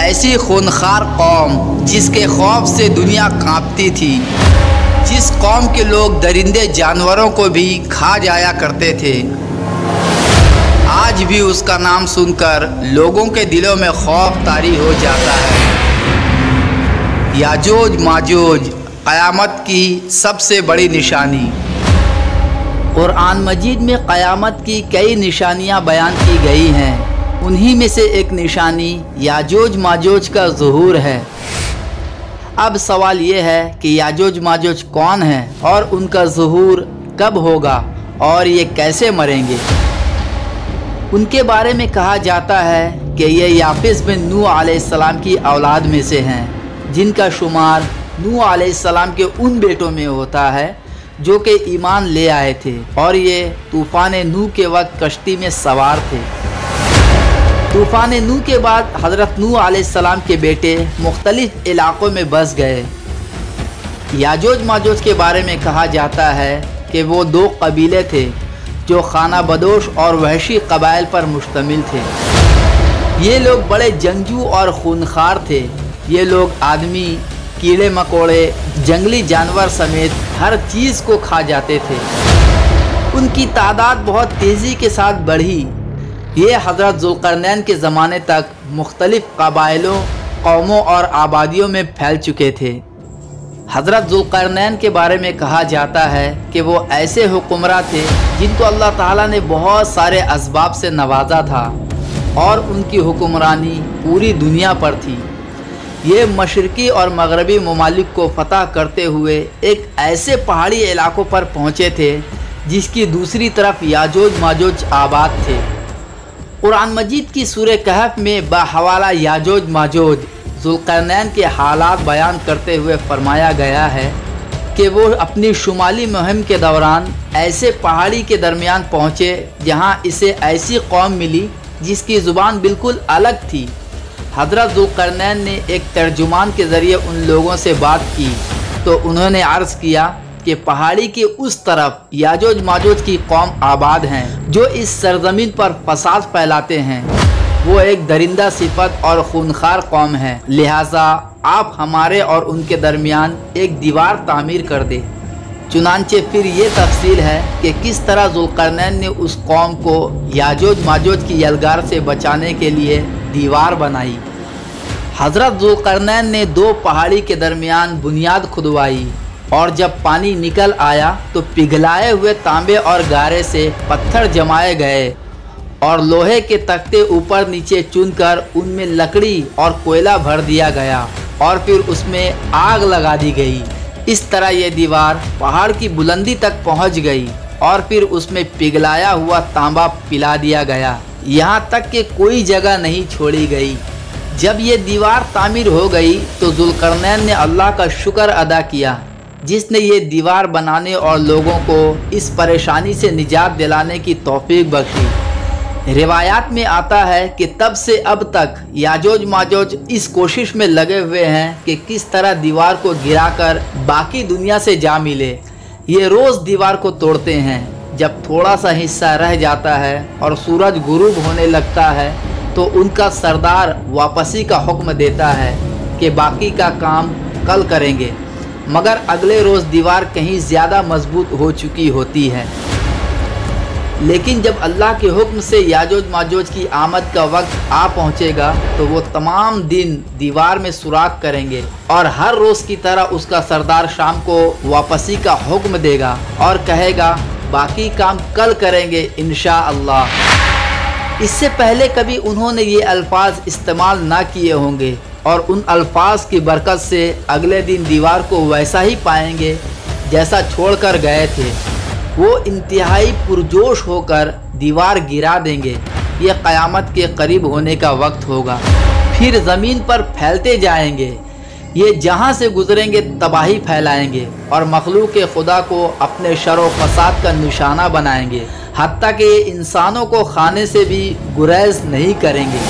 ایسی خونخوار قوم جس کے خوف سے دنیا کانپتی تھی، جس قوم کے لوگ درندے جانوروں کو بھی کھا جایا کرتے تھے، آج بھی اس کا نام سن کر لوگوں کے دلوں میں خوف طاری ہو جاتا ہے۔ یاجوج ماجوج قیامت کی سب سے بڑی نشانی۔ قرآن مجید میں قیامت کی کئی نشانیاں بیان کی گئی ہیں، انہی میں سے ایک نشانی یاجوج ماجوج کا ظہور ہے۔ اب سوال یہ ہے کہ یاجوج ماجوج کون ہیں اور ان کا ظہور کب ہوگا اور یہ کیسے مریں گے؟ ان کے بارے میں کہا جاتا ہے کہ یہ یافس بن نوح علیہ السلام کی اولاد میں سے ہیں، جن کا شمار نوح علیہ السلام کے ان بیٹوں میں ہوتا ہے جو کہ ایمان لے آئے تھے، اور یہ طوفان نوح کے وقت کشتی میں سوار تھے۔ طوفان نوح کے بعد حضرت نوح علیہ السلام کے بیٹے مختلف علاقوں میں بس گئے۔ یاجوج ماجوج کے بارے میں کہا جاتا ہے کہ وہ دو قبیلے تھے جو خانہ بدوش اور وحشی قبائل پر مشتمل تھے۔ یہ لوگ بڑے جنگجو اور خونخوار تھے۔ یہ لوگ آدمی، کیڑے مکوڑے، جنگلی جانور سمیت ہر چیز کو کھا جاتے تھے۔ ان کی تعداد بہت تیزی کے ساتھ بڑھی۔ یہ حضرت ذوالقرنین کے زمانے تک مختلف قبائلوں، قوموں اور آبادیوں میں پھیل چکے تھے۔ حضرت ذوالقرنین کے بارے میں کہا جاتا ہے کہ وہ ایسے حکمراں تھے جن کو اللہ تعالیٰ نے بہت سارے اسباب سے نوازا تھا اور ان کی حکمرانی پوری دنیا پر تھی۔ یہ مشرقی اور مغربی ممالک کو فتح کرتے ہوئے ایک ایسے پہاڑی علاقوں پر پہنچے تھے جس کی دوسری طرف یاجوج ماجوج آباد تھے۔ قرآن مجید کی سورہ کہف میں بحوالہ یاجوج ماجوج ذوالقرنین کے حالات بیان کرتے ہوئے فرمایا گیا ہے کہ وہ اپنی شمالی مہم کے دوران ایسے پہاڑی کے درمیان پہنچے جہاں اسے ایسی قوم ملی جس کی زبان بالکل الگ تھی۔ حضرت ذوالقرنین نے ایک ترجمان کے ذریعے ان لوگوں سے بات کی تو انہوں نے عرض کیا کہ پہاڑی کی اس طرف یاجوج ماجوج کی قوم آباد ہیں جو اس سرزمین پر فساد پھیلاتے ہیں۔ وہ ایک درندہ صفت اور خونخوار قوم ہے، لہٰذا آپ ہمارے اور ان کے درمیان ایک دیوار تعمیر کر دے۔ چنانچہ پھر یہ تفصیل ہے کہ کس طرح ذوالقرنین نے اس قوم کو یاجوج ماجوج کی یلغار سے بچانے کے لیے دیوار بنائی۔ حضرت ذوالقرنین نے دو پہاڑی کے درمیان بنیاد کھدوائی، اور جب پانی نکل آیا تو پگھلائے ہوئے تانبے اور گارے سے پتھر جمائے گئے اور لوہے کے تختے اوپر نیچے چن کر ان میں لکڑی اور کوئلہ بھر دیا گیا اور پھر اس میں آگ لگا دی گئی۔ اس طرح یہ دیوار پہاڑ کی بلندی تک پہنچ گئی اور پھر اس میں پگھلایا ہوا تانبا پلا دیا گیا، یہاں تک کہ کوئی جگہ نہیں چھوڑی گئی۔ جب یہ دیوار تعمیر ہو گئی تو ذوالقرنین نے اللہ کا شکر ادا کیا جس نے یہ دیوار بنانے اور لوگوں کو اس پریشانی سے نجات دلانے کی توفیق بخشی۔ روایات میں آتا ہے کہ تب سے اب تک یاجوج ماجوج اس کوشش میں لگے ہوئے ہیں کہ کس طرح دیوار کو گرا کر باقی دنیا سے جا ملے۔ یہ روز دیوار کو توڑتے ہیں، جب تھوڑا سا حصہ رہ جاتا ہے اور سورج غروب ہونے لگتا ہے تو ان کا سردار واپسی کا حکم دیتا ہے کہ باقی کا کام کل کریں گے، مگر اگلے روز دیوار کہیں زیادہ مضبوط ہو چکی ہوتی ہے۔ لیکن جب اللہ کے حکم سے یاجوج ماجوج کی آمد کا وقت آ پہنچے گا تو وہ تمام دن دیوار میں سوراخ کریں گے اور ہر روز کی طرح اس کا سردار شام کو واپسی کا حکم دے گا اور کہے گا باقی کام کل کریں گے انشاءاللہ۔ اس سے پہلے کبھی انہوں نے یہ الفاظ استعمال نہ کیے ہوں گے، اور ان الفاظ کی برکت سے اگلے دن دیوار کو ویسا ہی پائیں گے جیسا چھوڑ کر گئے تھے۔ وہ انتہائی پرجوش ہو کر دیوار گرا دیں گے۔ یہ قیامت کے قریب ہونے کا وقت ہوگا، پھر زمین پر پھیلتے جائیں گے۔ یہ جہاں سے گزریں گے تباہی پھیلائیں گے اور مخلوق خدا کو اپنے شر و فساد کا نشانہ بنائیں گے، حتیٰ کہ یہ انسانوں کو کھانے سے بھی گریز نہیں کریں گے۔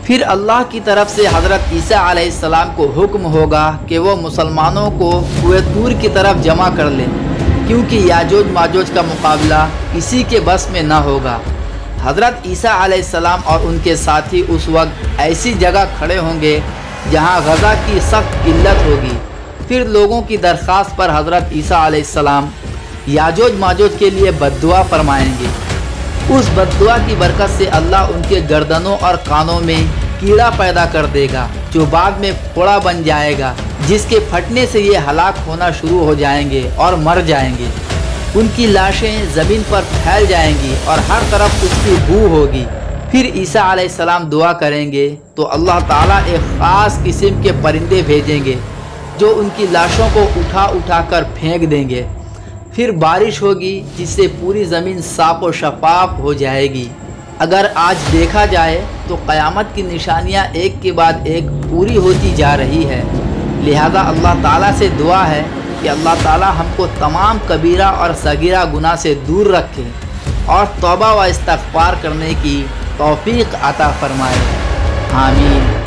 پھر اللہ کی طرف سے حضرت عیسیٰ علیہ السلام کو حکم ہوگا کہ وہ مسلمانوں کو کوہ طور کی طرف جمع کر لیں، کیونکہ یاجوج ماجوج کا مقابلہ کسی کے بس میں نہ ہوگا۔ حضرت عیسیٰ علیہ السلام اور ان کے ساتھی اس وقت ایسی جگہ کھڑے ہوں گے جہاں غذا کی سخت قلت ہوگی۔ پھر لوگوں کی درخواست پر حضرت عیسیٰ علیہ السلام یاجوج ماجوج کے لیے بد دعا فرمائیں گے۔ اس بد دعا کی برکت سے اللہ ان کے گردنوں اور کانوں میں کیڑا پیدا کر دے گا جو بعد میں پھوڑا بن جائے گا، جس کے پھٹنے سے یہ ہلاک ہونا شروع ہو جائیں گے اور مر جائیں گے۔ ان کی لاشیں زمین پر پھیل جائیں گی اور ہر طرف اس کی بو ہوگی۔ پھر عیسیٰ علیہ السلام دعا کریں گے تو اللہ تعالیٰ ایک خاص قسم کے پرندے بھیجیں گے جو ان کی لاشوں کو اٹھا اٹھا کر پھینک دیں گے۔ پھر بارش ہوگی جس سے پوری زمین صاف و شفاف ہو جائے گی۔ اگر آج دیکھا جائے تو قیامت کی نشانیاں ایک کے بعد ایک پوری ہوتی جا رہی ہے، لہذا اللہ تعالیٰ سے دعا ہے کہ اللہ تعالیٰ ہم کو تمام کبیرہ اور صغیرہ گناہ سے دور رکھے اور توبہ و استغفار کرنے کی توفیق عطا فرمائے۔ آمین۔